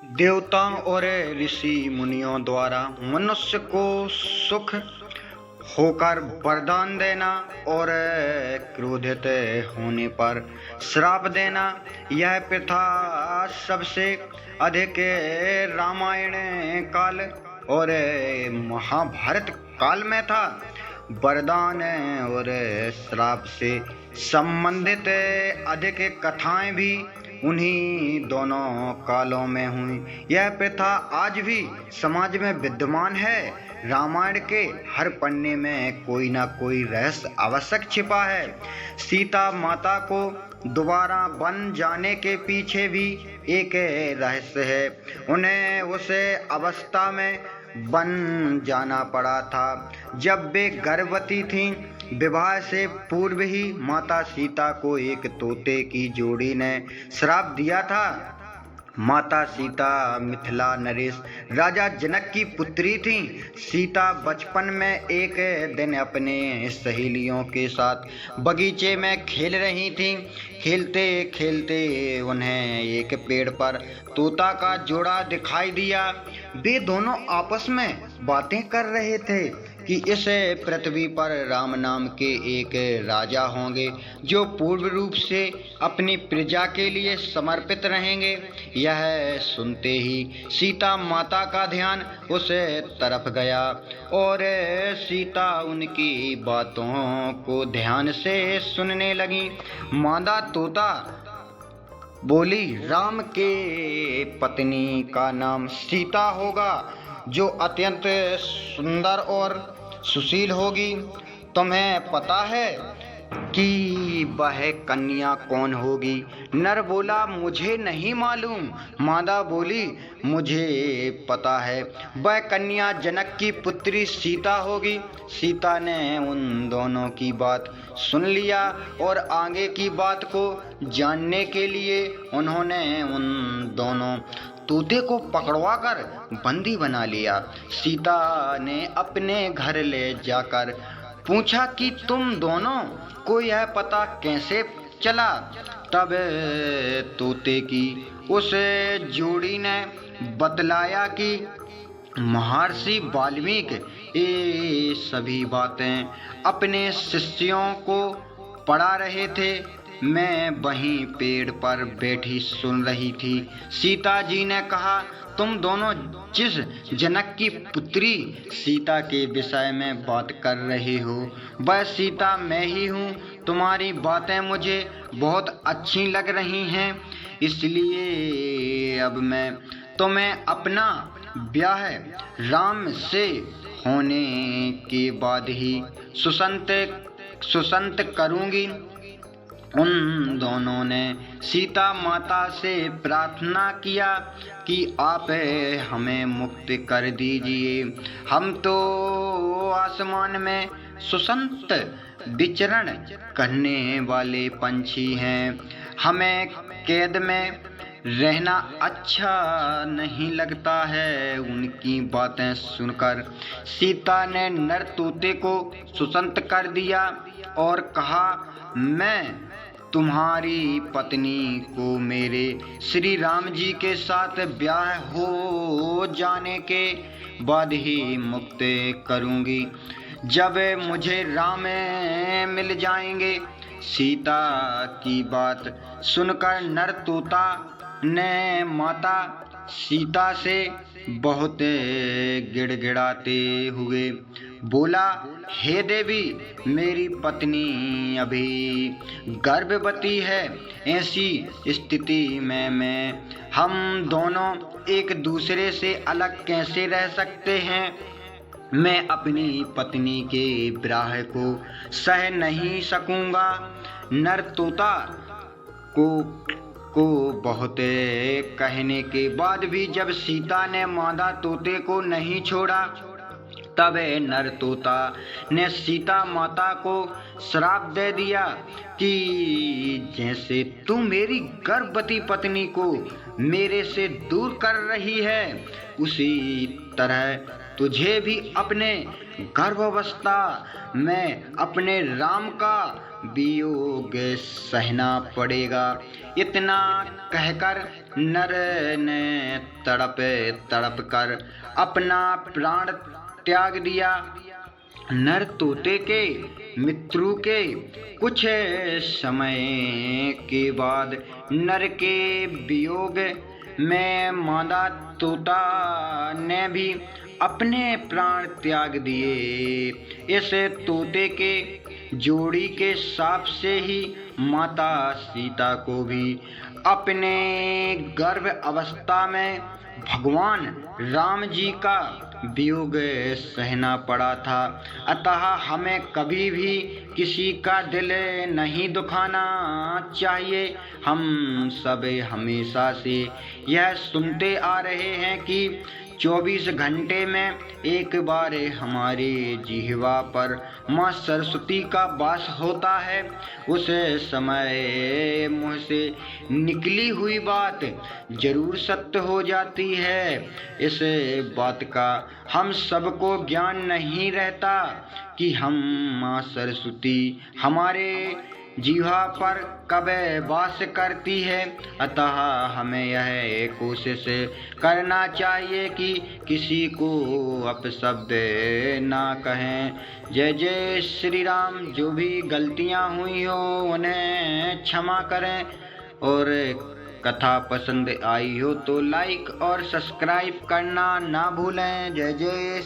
देवताओं और ऋषि मुनियों द्वारा मनुष्य को सुख होकर वरदान देना और क्रोधित होने पर श्राप देना, यह प्रथा सबसे अधिक रामायण काल और महाभारत काल में था। वरदान और श्राप से संबंधित अधिक कथाएं भी उन्हीं दोनों कालों में हुई। यह प्रथा आज भी समाज में विद्यमान है। रामायण के हर पन्ने में कोई ना कोई रहस्य आवश्यक छिपा है। सीता माता को दोबारा बन जाने के पीछे भी एक रहस्य है। उन्हें उस अवस्था में बन जाना पड़ा था जब वे गर्भवती थीं। विवाह से पूर्व ही माता सीता को एक तोते की जोड़ी ने श्राप दिया था। माता सीता मिथिला नरेश राजा जनक की पुत्री थीं। सीता बचपन में एक दिन अपने सहेलियों के साथ बगीचे में खेल रही थीं। खेलते खेलते उन्हें एक पेड़ पर तोता का जोड़ा दिखाई दिया। वे दोनों आपस में बातें कर रहे थे कि इस पृथ्वी पर राम नाम के एक राजा होंगे जो पूर्ण रूप से अपनी प्रजा के लिए समर्पित रहेंगे। यह सुनते ही सीता माता का ध्यान उस तरफ गया और सीता उनकी बातों को ध्यान से सुनने लगी। मादा तोता बोली, राम के पत्नी का नाम सीता होगा जो अत्यंत सुंदर और सुशील होगी। तुम्हें पता है कि वह कन्या कौन होगी? नर बोला, मुझे नहीं मालूम। मादा बोली, मुझे पता है, वह कन्या जनक की पुत्री सीता होगी। सीता ने उन दोनों की बात सुन लिया और आगे की बात को जानने के लिए उन्होंने उन दोनों तोते को पकड़वाकर बंदी बना लिया। सीता ने अपने घर ले जाकर पूछा कि तुम दोनों को यह पता कैसे चला? तब तोते की उस जोड़ी ने बतलाया कि महर्षि वाल्मीकि ये सभी बातें अपने शिष्यों को पढ़ा रहे थे। मैं वहीं पेड़ पर बैठी सुन रही थी। सीता जी ने कहा, तुम दोनों जिस जनक की पुत्री सीता के विषय में बात कर रहे हो वह सीता मैं ही हूँ। तुम्हारी बातें मुझे बहुत अच्छी लग रही हैं, इसलिए अब मैं तुम्हें अपना ब्याह राम से होने के बाद ही सुसंत करूँगी। उन दोनों ने सीता माता से प्रार्थना किया कि आप हमें मुक्त कर दीजिए। हम तो आसमान में सुसंत विचरण करने वाले पंछी हैं। हमें कैद में रहना अच्छा नहीं लगता है। उनकी बातें सुनकर सीता ने नर तोते को सुसंत कर दिया और कहा, मैं तुम्हारी पत्नी को मेरे श्री राम जी के साथ ब्याह हो जाने के बाद ही मुक्त करूंगी, जब मुझे राम मिल जाएंगे। सीता की बात सुनकर नर तोता ने माता सीता से बहुत गिड़गिड़ाते हुए बोला, हे देवी, मेरी पत्नी अभी गर्भवती है। ऐसी स्थिति में हम दोनों एक दूसरे से अलग कैसे रह सकते हैं? मैं अपनी पत्नी के विरह को सह नहीं सकूंगा। नर तोता को बहुत कहने के बाद भी जब सीता ने मादा तोते को नहीं छोड़ा, तब नर तोता ने सीता माता को श्राप दे दिया कि जैसे तू मेरी गर्भवती पत्नी को मेरे से दूर कर रही है, उसी तरह तुझे भी अपने गर्भावस्था में अपने राम का वियोग सहना पड़ेगा। इतना कहकर नर ने तड़प तड़प कर अपना प्राण त्याग दिया। नर तोते के मृत्यु के कुछ समय के बाद नर के वियोग में मादा तोता ने भी अपने प्राण त्याग दिए। इस तोते के जोड़ी के शाप से ही माता सीता को भी अपने गर्भ अवस्था में भगवान राम जी का वियोग सहना पड़ा था। अतः हमें कभी भी किसी का दिल नहीं दुखाना चाहिए। हम सब हमेशा से यह सुनते आ रहे हैं कि 24 घंटे में एक बार हमारे जिह्वा पर माँ सरस्वती का वास होता है। उस समय मुँह से निकली हुई बात जरूर सत्य हो जाती है। इस बात का हम सबको ज्ञान नहीं रहता कि हम माँ सरस्वती हमारे जिह्वा पर कब वास करती है। अतः हमें यह कोशिश करना चाहिए कि किसी को अपशब्द ना कहें। जय जय श्री राम। जो भी गलतियाँ हुई हो उन्हें क्षमा करें, और कथा पसंद आई हो तो लाइक और सब्सक्राइब करना ना भूलें। जय जय।